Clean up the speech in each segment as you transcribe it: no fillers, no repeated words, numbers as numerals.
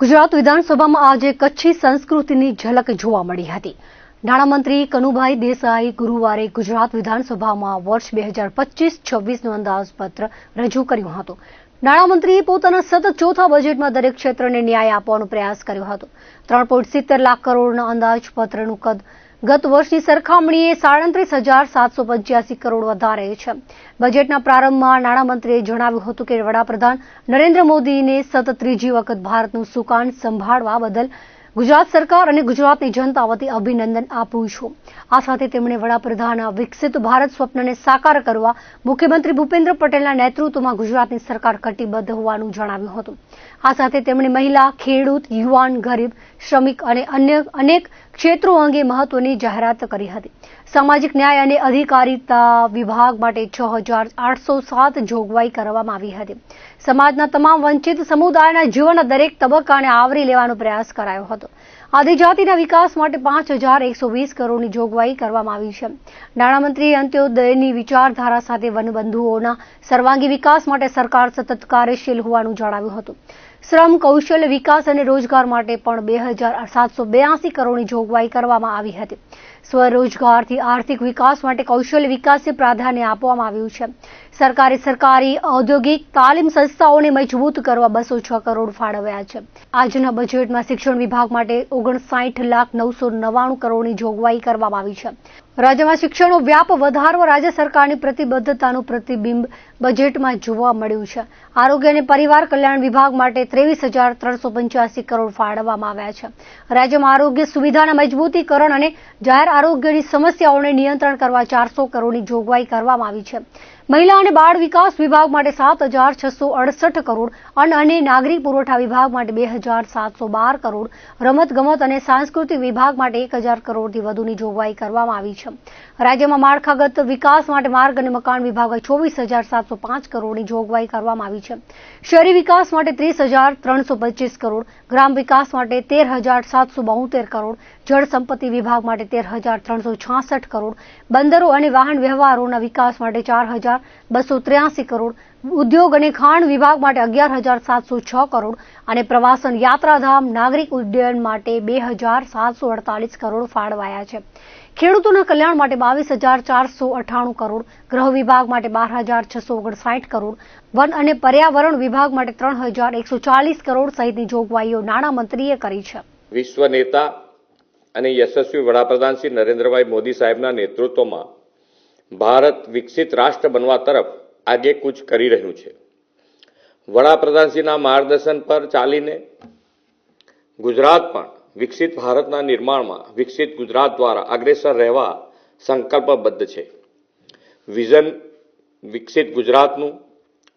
ગુજરાત વિધાનસભામાં આજે કચ્છી સંસ્કૃતિની ઝલક જોવા મળી હતી। નાણામંત્રી કનુભાઈ દેસાઈ ગુરુવારે ગુજરાત વિધાનસભામાં વર્ષ 2025-26નું અંદાજપત્ર રજૂ કર્યું હતું। નાણામંત્રીએ પોતાના સતત ચોથા બજેટમાં દરેક ક્ષેત્રને ન્યાય આપવાનો પ્રયાસ કર્યો હતો। 3.70 લાખ કરોડના અંદાજપત્રનું કદ ગત વર્ષની સરખામણીએ 37,785 કરોડ વધારે છે। બજેટના પ્રારંભમાં નાણામંત્રીએ જણાવ્યું હતું કે વડાપ્રધાન નરેન્દ્ર મોદીને સતત ત્રીજી વખત ભારતનું સુકાન સંભાળવા બદલ ગુજરાત સરકાર અને ગુજરાતની જનતા વતી અભિનંદન આપું છું। આ સાથે તેમણે વડાપ્રધાનના વિકસિત ભારત સ્વપ્નને સાકાર કરવા મુખ્યમંત્રી ભૂપેન્દ્ર પટેલના નેતૃત્વમાં ગુજરાતની સરકાર કટિબદ્ધ હોવાનું જણાવ્યું હતું। આ સાથે તેમણે મહિલા, ખેડૂત, યુવાન, ગરીબ, શ્રમિક અને અન્ય અનેક ક્ષેત્રો અંગે મહત્વની જાહેરાત કરી હતી। સામાજિક ન્યાય અને અધિકારીતા વિભાગ માટે 6,807 જોગવાઈ કરવામાં આવી હતી। સમાજના તમામ વંચિત સમુદાયના જીવનના દરેક તબક્કાને આવરી લેવાનો પ્રયાસ કરાયો હતો। આદિજાતિના વિકાસ માટે 5,120 કરોડની જોગવાઈ કરવામાં આવી છે। નાણામંત્રીએ અંત્યોદયની વિચારધારા સાથે વનબંધુઓના સર્વાંગી વિકાસ માટે સરકાર સતત કાર્યશીલ હોવાનું જણાવ્યું હતું। શ્રમ, કૌશલ્ય વિકાસ અને રોજગાર માટે પણ 2,782 કરોડની જોગવાઈ કરવામાં આવી હતી। સ્વરોજગારથી આર્થિક વિકાસ માટે કૌશલ્ય વિકાસને પ્રાધાન્ય આપવામાં આવ્યું છે। સરકારે સરકારી ઔદ્યોગિક તાલીમ સંસ્થાઓને મજબૂત કરવા 206 કરોડ ફાળવ્યા છે। આજના બજેટમાં શિક્ષણ વિભાગ માટે 59,999 કરોડની જોગવાઈ કરવામાં આવી છે। રાજ્યમાં શિક્ષણનો વ્યાપ વધારવા રાજ્ય સરકારની પ્રતિબદ્ધતાનું પ્રતિબિંબ બજેટમાં જોવા મળ્યું છે। આરોગ્ય અને પરિવાર કલ્યાણ વિભાગ માટે 23,385 કરોડ ફાળવવામાં આવ્યા છે। રાજ્યમાં આરોગ્ય સુવિધાના મજબૂતીકરણ અને જાહેર આરોગ્યની સમસ્યાઓને નિયંત્રણ કરવા 400 કરોડની જોગવાઈ કરવામાં આવી છે। મહિલા અને બાળ વિકાસ વિભાગ માટે 7,668 કરોડ, અન્ન અને નાગરિક પુરવઠા વિભાગ માટે 2,712 કરોડ, રમતગમત અને સાંસ્કૃતિક વિભાગ માટે 1,000 કરોડથી વધુની જોગવાઈ કરવામાં આવી છે। રાજ્યમાં માળખાગત વિકાસ માટે માર્ગ અને મકાન વિભાગમાં 24,705 કરોડની જોગવાઈ કરવામાં આવી છે। શહેરી વિકાસ માટે 30,325 કરોડ, ગ્રામ વિકાસ માટે 13,772 કરોડ, જળ સંપત્તિ વિભાગ માટે 13,366 કરોડ, બંદરો અને વાહન વ્યવહારોના વિકાસ માટે 4,283 કરોડ, ઉદ્યોગ અને ખાણ વિભાગ માટે 11,706 કરોડ અને પ્રવાસન, યાત્રાધામ, નાગરિક ઉડ્ડયન માટે 2,748 કરોડ ફાળવાયા છે। ખેડૂતોના કલ્યાણ માટે 22,498 કરોડ, ગૃહ વિભાગ માટે 12,659 કરોડ, વન અને પર્યાવરણ વિભાગ માટે 3,140 કરોડ સહિતની જોગવાઈઓ નાણામંત્રીએ કરી છે। વિશ્વ નેતા અને યશસ્વી વડાપ્રધાન શ્રી નરેન્દ્રભાઈ મોદી સાહેબના નેતૃત્વમાં ભારત વિકસિત રાષ્ટ્ર બનવા તરફ આગે કૂચ કરી રહ્યું છે। વડાપ્રધાનશ્રીના માર્ગદર્શન પર ચાલીને ગુજરાત પણ વિકસિત ભારતના નિર્માણમાં વિકસિત ગુજરાત દ્વારા અગ્રેસર રહેવા સંકલ્પબદ્ધ છે। વિઝન વિકસિત ગુજરાતનું,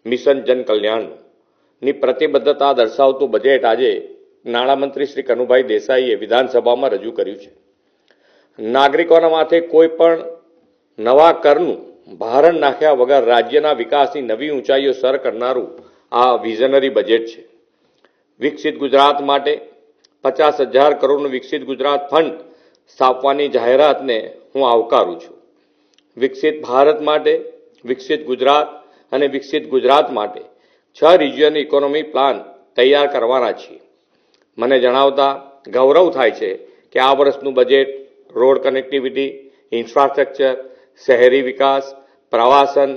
મિશન જન કલ્યાણની પ્રતિબદ્ધતા દર્શાવતું બજેટ આજે નાણામંત્રી શ્રી કનુભાઈ દેસાઈએ વિધાનસભામાં રજૂ કર્યું છે। નાગરિકોના માથે કોઈ પણ નવા કરનું ભારણ નાખ્યા વગર રાજ્યના વિકાસની નવી ઊંચાઈઓ સર કરનારું આ વિઝનરી બજેટ છે। વિકસિત ગુજરાત માટે 50,000 કરોડનું વિકસિત ગુજરાત ફંડ સ્થાપવાની જાહેરાતને હું આવકારું છું। વિકસિત ભારત માટે, વિકસિત ગુજરાત અને વિકસિત ગુજરાત માટે 6 રિજિયન ઇકોનોમી પ્લાન તૈયાર કરવાના છીએ। મને જણાવતા ગૌરવ થાય છે કે આ વર્ષનું બજેટ રોડ કનેક્ટિવિટી, ઇન્ફ્રાસ્ટ્રક્ચર, શહેરી વિકાસ, પ્રવાસન,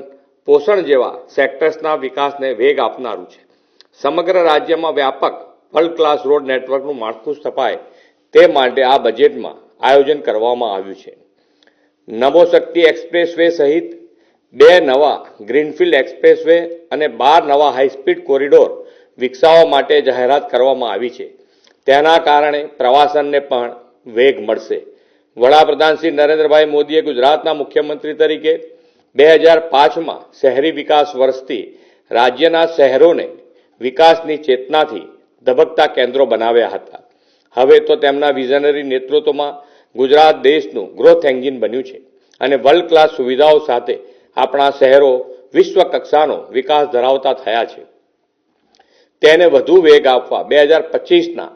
પોષણ જેવા સેક્ટર્સના વિકાસને વેગ આપનારું છે। સમગ્ર રાજ્યમાં વ્યાપક વર્લ્ડ ક્લાસ રોડ નેટવર્કનું માળખું સ્થપાય તે માટે આ બજેટમાં આયોજન કરવામાં આવ્યું છે। નમો શક્તિ એક્સપ્રેસવે સહિત 2 નવા ગ્રીનફિલ્ડ એક્સપ્રેસવે અને 12 નવા હાઈસ્પીડ કોરિડોર વિકસાવવા માટે જાહેરાત કરવામાં આવી છે। તેના કારણે પ્રવાસનને પણ વેગ મળશે। વડાપ્રધાન શ્રી નરેન્દ્રભાઈ મોદીએ ગુજરાતના મુખ્યમંત્રી તરીકે 2005માં શહેરી વિકાસ વર્ષથી રાજ્યના શહેરોને વિકાસની ચેતનાથી ધબકતા કેન્દ્રો બનાવ્યા હતા। હવે તો તેમના વિઝનરી નેતૃત્વમાં ગુજરાત દેશનું ગ્રોથ એન્જિન બન્યું છે અને વર્લ્ડ ક્લાસ સુવિધાઓ સાથે આપણા શહેરો વિશ્વ કક્ષાનો વિકાસ ધરાવતા થયા છે। તેને વધુ વેગ આપવા 2025ના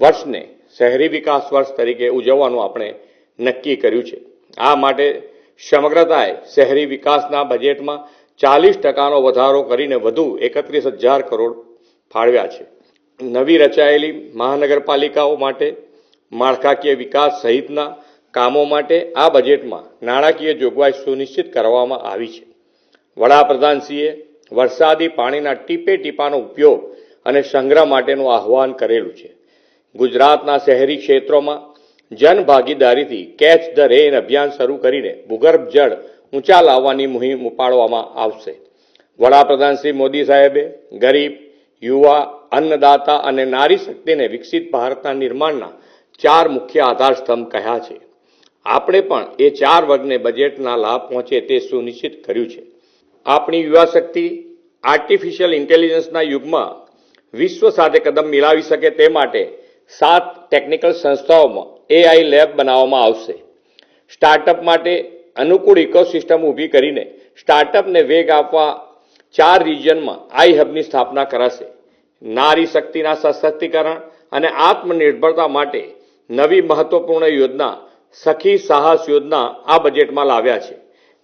વર્ષને શહેરી વિકાસ વર્ષ તરીકે ઉજવવાનું આપણે નક્કી કર્યું છે। આ માટે સમગ્રતાએ શહેરી વિકાસના બજેટમાં 40% વધારો કરીને વધુ 31,000 કરોડ ફાળવ્યા છે। નવી રચાયેલી મહાનગરપાલિકાઓ માટે માળખાકીય વિકાસ સહિતના કામો માટે આ બજેટમાં નાણાકીય જોગવાઈ સુનિશ્ચિત કરવામાં આવી છે. વડાપ્રધાનશ્રીએ વરસાદી પાણીના ટીપે ટીપાનો ઉપયોગ અને સંગ્રહ માટેનું આહ્વાન કરેલું છે. ગુજરાતના શહેરી ક્ષેત્રોમાં જનભાગીદારીથી કેચ ધ રેન અભિયાન શરૂ કરીને ભૂગર્ભ જળ ઊંચા લાવવાની મુહિમ ઉપાડવામાં આવશે. વડાપ્રધાન શ્રી મોદી સાહેબે ગરીબ, યુવા, અન્નદાતા અને નારી શક્તિને વિકસિત ભારતના નિર્માણના 4 મુખ્ય આધારસ્તંભ કહ્યા છે. આપણે પણ એ 4 વર્ગને બજેટના લાભ પહોંચે તે સુનિશ્ચિત કર્યું છે. આપણી યુવા શક્તિ આર્ટિફિશિયલ ઇન્ટેલિજન્સના યુગમાં વિશ્વ સાથે કદમ મિલાવી શકે તે માટે 7 ટેકનિકલ સંસ્થાઓમાં AI લેબ બનાવવામાં આવશે. સ્ટાર્ટઅપ માટે અનુકૂળ ઇકોસિસ્ટમ ઊભી કરીને સ્ટાર્ટઅપને વેગ આપવા 4 રિજિયનમાં આઈ હબની સ્થાપના કરાશે. નારી શક્તિના સશક્તિકરણ અને આત્મનિર્ભરતા માટે નવી મહત્વપૂર્ણ યોજના સખી સાહસ યોજના આ બજેટમાં લાવ્યા છે.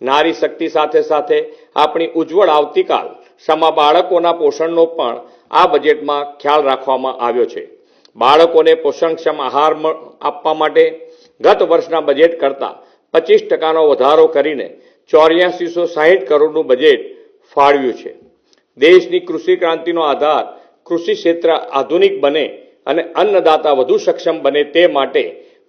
નારી શક્તિ સાથે સાથે આપણી ઉજ્જવળ આવતીકાલ સમા બાળકોના પોષણનો પણ આ બજેટમાં ખ્યાલ રાખવામાં આવ્યો છે. બાળકોને પોષણક્ષમ આહાર આપવા માટે ગત વર્ષના બજેટ કરતાં 25% વધારો કરીને 8460 કરોડનું બજેટ ફાળવ્યું છે. દેશની કૃષિ ક્રાંતિનો આધાર કૃષિ ક્ષેત્ર આધુનિક બને અને અન્નદાતા વધુ સક્ષમ બને તે માટે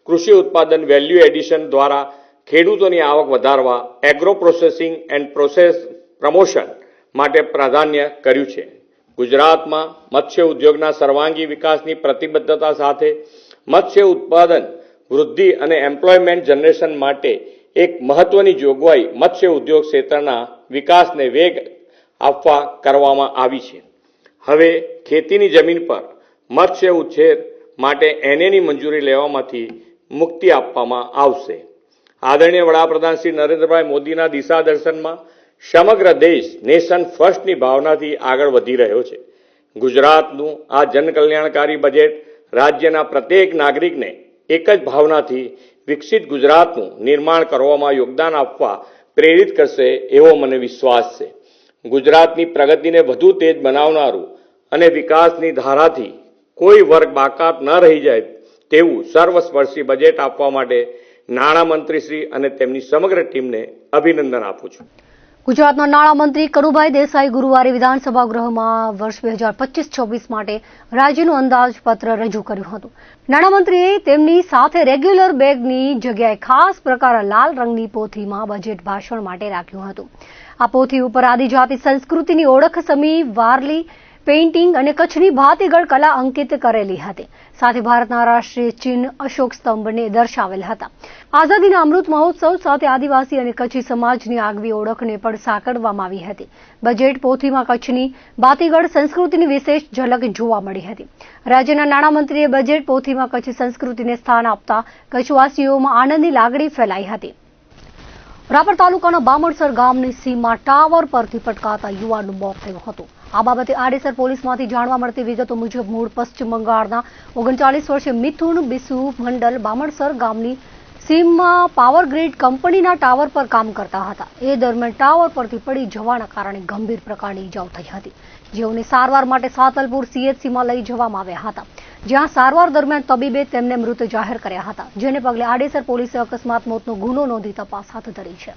કૃષિ ઉત્પાદન વેલ્યુ એડિશન દ્વારા ખેડૂતોની આવક વધારવા agro processing and process promotion માટે પ્રાધાન્ય કર્યું છે. ગુજરાતમાં મત્સ્ય ઉદ્યોગના સર્વાંગી વિકાસની પ્રતિબદ્ધતા સાથે મત્સ્ય ઉત્પાદન વૃદ્ધિ અને એમ્પ્લોયમેન્ટ જનરેશન માટે એક મહત્વની જોગવાઈ મત્સ્ય ઉદ્યોગ ક્ષેત્રના વિકાસને વેગ આપવા કરવામાં આવી છે. હવે ખેતીની જમીન પર મત્સ્ય ઉછેર માટે એનએની મંજૂરી લેવામાંથી મુક્તિ આપવામાં આવશે. આદરણીય વડાપ્રધાન શ્રી નરેન્દ્રભાઈ મોદીના દિશા દર્શનમાં સમગ્ર દેશ નેશન ફર્સ્ટની ભાવનાથી આગળ વધી રહ્યો છે. ગુજરાતનું આ જનકલ્યાણકારી બજેટ રાજ્યના પ્રત્યેક નાગરિકને એક જ ભાવનાથી વિકસિત ગુજરાતનું નિર્માણ કરવામાં યોગદાન આપવા પ્રેરિત કરશે એવો મને વિશ્વાસ છે. ગુજરાતની પ્રગતિને વધુ તેજ બનાવનારું અને વિકાસની ધારાથી કોઈ વર્ગ બાકાત ન રહી જાય તેવું સર્વસ્પર્શી બજેટ આપવા માટે નાણામંત્રીશ્રી અને તેમની સમગ્ર ટીમને અભિનંદન આપું છું. ગુજરાતના નાણામંત્રી કનુભાઈ દેસાઈ ગુરુવારે વિધાનસભા ગૃહમાં વર્ષ 2025-26 માટે રાજ્યનું અંદાજપત્ર રજૂ કર્યું હતું. નાણામંત્રીએ તેમની સાથે રેગ્યુલર બેગની જગ્યાએ ખાસ પ્રકારના લાલ રંગની પોથીમાં બજેટ ભાષણ માટે રાખ્યું હતું. આ પોથી ઉપર આદિજાતિ સંસ્કૃતિની ઓળખ સમી વારલી પેઇન્ટિંગ અને કચ્છની ભાતીગળ કલા અંકિત કરેલી હતી. સાથે ભારતના રાષ્ટ્રીય ચિહ્ન અશોક સ્તંભને દર્શાવેલ હતા. આઝાદીના અમૃત મહોત્સવ સાથે આદિવાસી અને કચ્છી સમાજની આગવી ઓળખને પણ સાંકળવામાં આવી હતી. બજેટ પોથીમાં કચ્છની ભાતીગળ સંસ્કૃતિની વિશેષ ઝલક જોવા મળી હતી. રાજ્યના નાણામંત્રીએ બજેટ પોથીમાં કચ્છી સંસ્કૃતિને સ્થાન આપતા કચ્છવાસીઓમાં આનંદની લાગણી ફેલાઈ હતી. રાપર તાલુકાના બામણસર ગામની સીમમાં ટાવર પરથી પટકાતા યુવાનનું મોત થયું હતું. આ બાબતે આડેસર પોલીસમાંથી જાણવા મળતી વિગતો મુજબ મૂળ પશ્ચિમ બંગાળના 39 વર્ષીય મિથુન બિસુ મંડલ બામણસર ગામની સીમમાં પાવર ગ્રીડ કંપનીના ટાવર પર કામ કરતા હતા. એ દરમિયાન ટાવર પરથી પડી જવાના કારણે ગંભીર પ્રકારની ઇજાઓ થઈ હતી, જેઓને સારવાર માટે સાતલપુર CHCમાં લઈ જવામાં આવ્યા હતા, જ્યાં સારવાર દરમિયાન તબીબે તેમને મૃત જાહેર કર્યા હતા, જેને પગલે આડેસર પોલીસે અકસ્માત મોતનો ગુનો નોંધી તપાસ હાથ ધરી છે.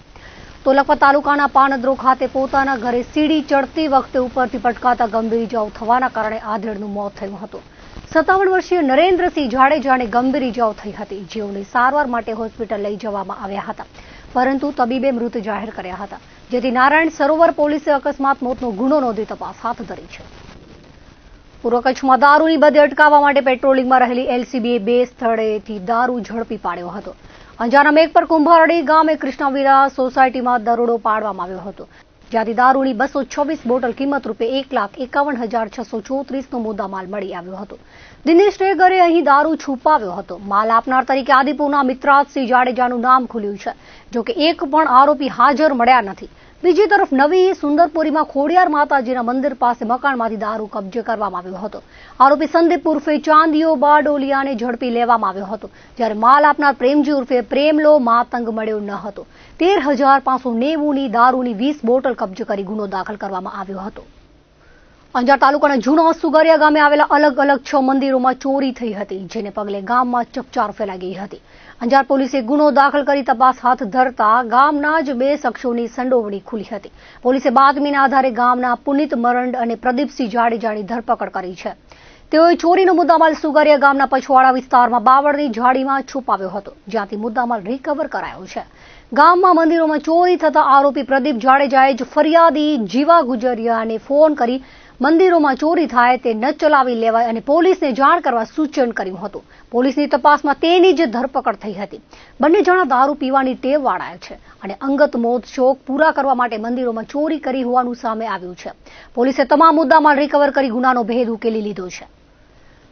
તો લખપત તાલુકાના પાનદ્રો ખાતે પોતાના ઘરે સીડી ચડતી વખતે ઉપરથી પટકાતા ગંભીર ઇજાઓ થવાના કારણે આધેડનું મોત થયું હતું. 57 વર્ષીય નરેન્દ્રસિંહ જાડેજાને ગંભીર ઇજાઓ થઈ હતી, જેઓને સારવાર માટે હોસ્પિટલ લઈ જવામાં આવ્યા હતા, પરંતુ તબીબે મૃત જાહેર કર્યા હતા, જેથી નારાયણ સરોવર પોલીસે અકસ્માત મોતનો ગુનો નોંધી તપાસ હાથ ધરી છે. પૂર્વ કચ્છમાં દારૂની બધી અટકાવવા માટે પેટ્રોલિંગમાં રહેલી LCBએ 2 સ્થળેથી દારૂ ઝડપી પાડ્યો હતો. અંજારના મેઘપર કુંભારડી ગામે કૃષ્ણવિલા સોસાયટીમાં દરોડો પાડવામાં આવ્યો હતો, જ્યાંથી દારૂની 226 બોટલ કિંમત રૂપે 1,51,634નો મુદ્દામાલ મળી આવ્યો હતો. દિનેશ રેગરે અહીં દારૂ છુપાવ્યો હતો. માલ આપનાર તરીકે આદિપુરના મિત્રાજસિંહ જાડેજાનું નામ ખુલ્યું છે, જોકે એક પણ આરોપી હાજર મળ્યા નથી. બીજી તરફ નવી સુંદરપુરીમાં ખોડિયાર માતાજીના મંદિર પાસે મકાનમાંથી દારૂ કબજે કરવામાં આવ્યો હતો. આરોપી સંદીપ ઉર્ફે ચાંદીઓ બારડોલિયાને ઝડપી લેવામાં આવ્યો હતો, જ્યારે માલ આપનાર પ્રેમજી ઉર્ફે પ્રેમલો માતંગ મળ્યો ન હતો. 13,590ની દારૂની 20 બોટલ કબજે કરી ગુનો દાખલ કરવામાં આવ્યો હતો. અંજાર તાલુકાના જૂના સુગરિયા ગામે આવેલા અલગ અલગ 6 મંદિરોમાં ચોરી થઈ હતી, જેને પગલે ગામમાં ચકચાર ફેલાઈ ગઈ હતી. અંજાર પોલીસે ગુનો દાખલ કરી તપાસ હાથ ધરતા ગામના જ 2 શખ્સોની સંડોવણી ખુલી હતી. પોલીસે બાતમીના આધારે ગામના પુનિત મરંડ અને પ્રદીપસિંહ જાડેજાની ધરપકડ કરી છે. તેઓએ ચોરીનો મુદ્દામાલ સુગરિયા ગામના પછવાડા વિસ્તારમાં બાવળની ઝાડીમાં છુપાવ્યો હતો, જ્યાંથી મુદ્દામાલ રિકવર કરાયો છે. ગામમાં મંદિરોમાં ચોરી થતા આરોપી પ્રદીપ જાડેજાએ જ ફરિયાદી જીવા ગુજરિયાને ફોન કરી મંદિરોમાં ચોરી થાય તે ન ચલાવી લેવાય અને પોલીસને જાણ કરવા સૂચન કર્યું હતું. પોલીસની તપાસમાં તેની જ ધરપકડ થઈ હતી. બંને જણા દારૂ પીવાની ટેવવાળા છે અને અંગત મોત શોખ પૂરા કરવા માટે મંદિરોમાં ચોરી કરી હોવાનું સામે આવ્યું છે. પોલીસે તમામ મુદ્દામાલ રિકવર કરી ગુનાનો ભેદ ઉકેલી લીધો છે.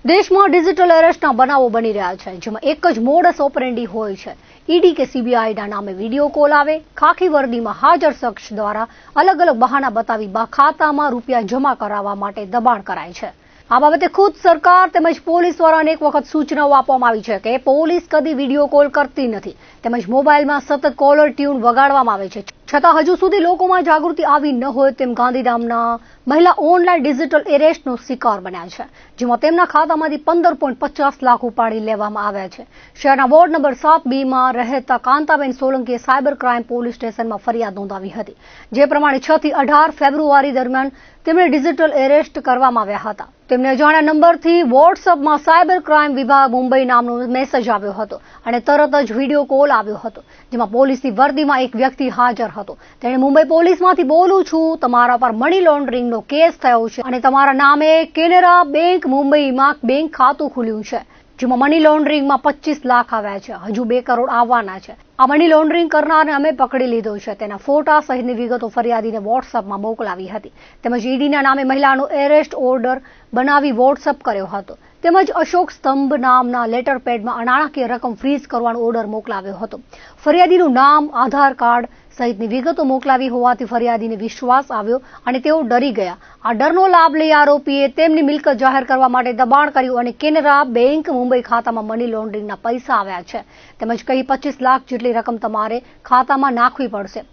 દેશમાં ડિજિટલ એરેસ્ટના બનાવો બની રહ્યા છે, જેમાં એક જ મોડસ ઓપરેન્ડી હોય છે. ઈડી કે સીબીઆઈના નામે વિડીયો કોલ આવે, ખાખી વર્દીમાં હાજર શખ્સ દ્વારા અલગ અલગ બહાના બતાવી ખાતામાં રૂપિયા જમા કરાવવા માટે દબાણ કરાય છે. આ બાબતે ખુદ સરકાર તેમજ પોલીસ દ્વારા અનેક વખત સૂચનાઓ આપવામાં આવી છે કે પોલીસ કદી વિડીયો કોલ કરતી નથી, તેમજ મોબાઈલમાં સતત કોલર ટ્યુન વગાડવામાં આવે છે. છતાં હજુ સુધી લોકોમાં જાગૃતિ આવી ન હોય તેમ ગાંધીધામના મહિલા ઓનલાઈન ડિજિટલ એરેસ્ટનો શિકાર બન્યા છે, જેમાં તેમના ખાતામાંથી 15.50 લાખ ઉપાડી લેવામાં આવ્યા છે. શહેરના વોર્ડ નંબર 7B માં રહેતા કાંતાબેન સોલંકીએ સાયબર ક્રાઇમ પોલીસ સ્ટેશનમાં ફરિયાદ નોંધાવી હતી. જે પ્રમાણે 6 થી 18 ફેબ્રુઆરી દરમિયાન તેમને ડિજિટલ એરેસ્ટ કરવામાં આવ્યા હતા. તેમને અજાણ્યા નંબરથી વોટ્સઅપમાં સાયબર ક્રાઇમ વિભાગ મુંબઈ નામનો મેસેજ આવ્યો હતો અને તરત જ વિડીયો કોલ આવ્યો હતો, જેમાં પોલીસની વર્દીમાં એક વ્યક્તિ હાજર હતો. તેણે મુંબઈ પોલીસમાંથી બોલું છું, તમારા પર મની લોન્ડરિંગનો કેસ થયો છે અને તમારા નામે કેનેરા બેંક મુંબઈમાં બેંક ખાતું ખુલ્યું છે, જેમાં મની લોન્ડરિંગમાં 25 લાખ આવ્યા છે, હજુ 2 કરોડ આવવાના છે. આ મની લોન્ડરિંગ કરનારને અમે પકડી લીધો છે. તેના ફોટા સહિતની વિગતો ફરિયાદીને વોટ્સઅપમાં મોકલાવી હતી. તેમજ ઈડીના નામે મહિલાનો એરેસ્ટ ઓર્ડર બનાવી વોટ્સઅપ કર્યો હતો. તેમજ અશોક સ્તંભ નામના લેટર પેડમાં નાણાકીય રકમ ફ્રીઝ કરવાનો ઓર્ડર મોકલાવ્યો હતો. ફરિયાદીનું નામ, આધાર કાર્ડ સહિતની વિગતો મોકલાવી હોવાથી ફરિયાદીને વિશ્વાસ આવ્યો અને તેઓ ડરી ગયા. આ ડરનો લાભ લઈ આરોપીએ તેમની મિલકત જાહેર કરવા માટે દબાણ કર્યું અને કેનેરા બેંક મુંબઈ ખાતામાં મની લોન્ડરિંગના પૈસા આવ્યા છે, તેમજ કહી 25 લાખ જેટલી રકમ તમારે ખાતામાં નાખવી પડશે.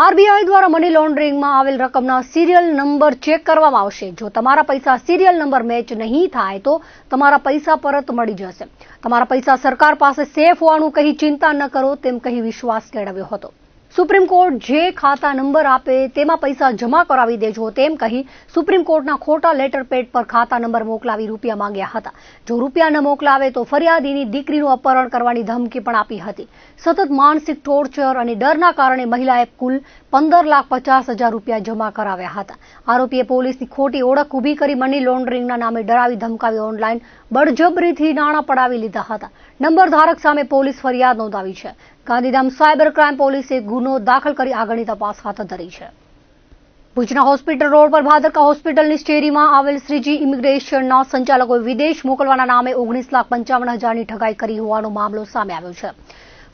આરબીઆઈ દ્વારા મની લોન્ડરિંગમાં આવેલ રકમના સિરિયલ નંબર ચેક કરવામાં આવશે. જો તમારા પૈસા સિરિયલ નંબર મેચ નહીં થાય તો તમારા પૈસા પરત મળી જશે. તમારા પૈસા સરકાર પાસે સેફ હોવાનું કહી ચિંતા ન કરો તેમ કહી વિશ્વાસ કેળવ્યો હતો. સુપ્રીમ કોર્ટ જે ખાતા નંબર આપે તેમાં પૈસા જમા કરાવી દેજો તેમ કહી સુપ્રીમ કોર્ટના ખોટા લેટર પેડ પર ખાતા નંબર મોકલાવી રૂપિયા માંગ્યા હતા. જો રૂપિયા ન મોકલાવે તો ફરિયાદીની દીકરીનું અપહરણ કરવાની ધમકી પણ આપી હતી. સતત માનસિક ટોર્ચર અને ડરના કારણે મહિલાએ કુલ 15,50,000 રૂપિયા જમા કરાવ્યા હતા. આરોપીએ પોલીસની ખોટી ઓળખ ઊભી કરી મની લોન્ડરિંગના નામે ડરાવી ધમકાવી ઓનલાઈન બળજબરીથી નાણાં પડાવી લીધા હતા. નંબર ધારક સામે પોલીસ ફરિયાદ નોંધાવી છે. ગાંધીધામ સાયબર ક્રાઇમ પોલીસે ગુનો દાખલ કરી આગળની તપાસ હાથ ધરી છે. ભુજના હોસ્પિટલ રોડ પર ભાદરકા હોસ્પિટલની શેરીમાં આવેલ શ્રીજી ઇમિગ્રેશનના સંચાલકોએ વિદેશ મોકલવાના નામે 19,55,000ની ઠગાઈ કરી હોવાનો મામલો સામે આવ્યો છે.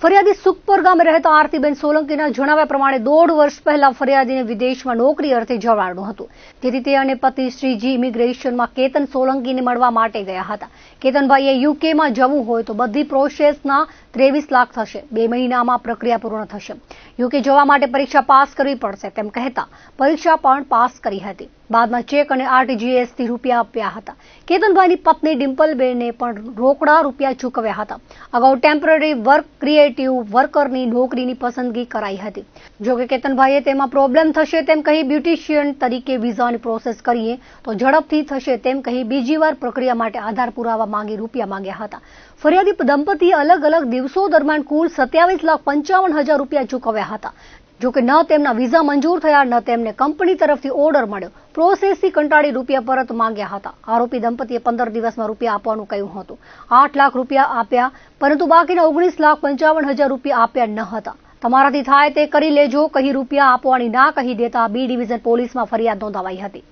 ફરિયાદી સુખપર ગામે રહેતા આરતીબેન સોલંકીના જણાવ્યા પ્રમાણે 1.5 વર્ષ પહેલા ફરિયાદીને વિદેશમાં નોકરી અર્થે જવાનું હતું. તેથી તે અને પતિ શ્રીજી ઇમિગ્રેશનમાં કેતન સોલંકીને મળવા માટે ગયા હતા. કેતનભાઈએ યુકેમાં જવું હોય તો બધી પ્રોસેસના 23 લાખ થશે. 2 મહિનામાં પ્રક્રિયા પૂર્ણ થશે. યુકે જવા માટે પરીક્ષા પાસ કરવી પડશે તેમ કહેતા પરીક્ષા પણ પાસ કરી હતી. બાદમાં ચેક અને આરટીજીએસથી રૂપિયા આપ્યા હતા. કેતનભાઈની પત્ની ડિમ્પલબેને પણ રોકડા રૂપિયા ચૂકવ્યા હતા. અગાઉ ટેમ્પરરી વર્ક ક્રિએટિવ વર્કરની નોકરીની પસંદગી કરાઈ હતી. જોકે કેતનભાઈએ તેમાં પ્રોબ્લેમ થશે તેમ કહી બ્યુટિશિયન તરીકે વિઝાની પ્રોસેસ કરીએ તો ઝડપથી થશે તેમ કહી બીજી વાર પ્રક્રિયા માટે આધાર પુરાવા માંગી રૂપિયા માંગ્યા હતા. ફરિયાદી દંપતીએ અલગ અલગ દિવસો દરમિયાન કુલ 27,55,000 રૂપિયા ચૂકવ્યા હતા. જોકે ન તેમના વિઝા મંજૂર થયા ન તેમને કંપની તરફથી ઓર્ડર મળ્યો. પ્રોસેસથી કંટાળી રૂપિયા પરત માંગ્યા હતા. આરોપી દંપતીએ 15 દિવસમાં રૂપિયા આપવાનું કહ્યું હતું. 8 લાખ રૂપિયા આપ્યા, પરંતુ બાકીના 19,55,000 રૂપિયા આપ્યા ન હતા. તમારાથી થાય તે કરી લેજો કહી રૂપિયા આપવાની ના કહી દેતા બી ડિવિઝન પોલીસમાં ફરિયાદ નોંધાવાઈ હતી.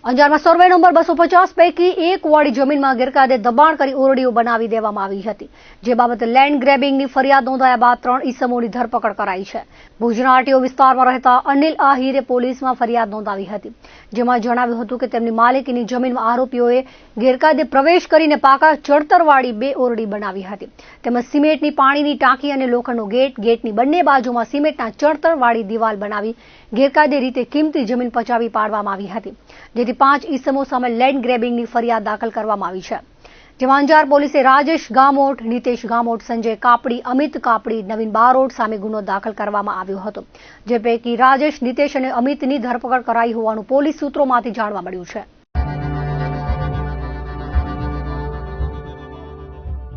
અંજારમાં સર્વે નંબર 250 પૈકી એક વાળી જમીનમાં ગેરકાયદે દબાણ કરી ઓરડીઓ બનાવી દેવામાં આવી હતી. જે બાબતે લેન્ડ ગ્રેબિંગની ફરિયાદ નોંધાયા બાદ 3 ઈસમોની ધરપકડ કરાઈ છે. ભુજના આરટીઓ વિસ્તારમાં રહેતા અનિલ આહિરે પોલીસમાં ફરિયાદ નોંધાવી હતી. જેમાં જણાવ્યું હતું કે તેમની માલિકીની જમીનમાં આરોપીઓએ ગેરકાયદે પ્રવેશ કરીને પાકા ચણતરવાળી 2 ઓરડી બનાવી હતી. તેમજ સિમેન્ટની પાણીની ટાંકી અને લોખંડનો ગેટની બંને બાજુમાં સિમેન્ટના ચણતરવાળી દિવાલ બનાવી ગેરકાયદે રીતે કિંમતી જમીન પચાવી પાડવામાં આવી હતી, જેથી 5 ઈસમો સામે લેન્ડ ગ્રેબિંગની ફરિયાદ દાખલ કરવામાં આવી છે. જેમાં અંજાર પોલીસે રાજેશ ગામોટ, નીતેશ ગામોટ, સંજય કાપડી, અમિત કાપડી, નવીન બારોટ સામે ગુનો દાખલ કરવામાં આવ્યો હતો. જે પૈકી રાજેશ, નીતેશ અને અમિતની ધરપકડ કરાઈ હોવાનું પોલીસ સૂત્રોમાંથી જાણવા મળ્યું છે.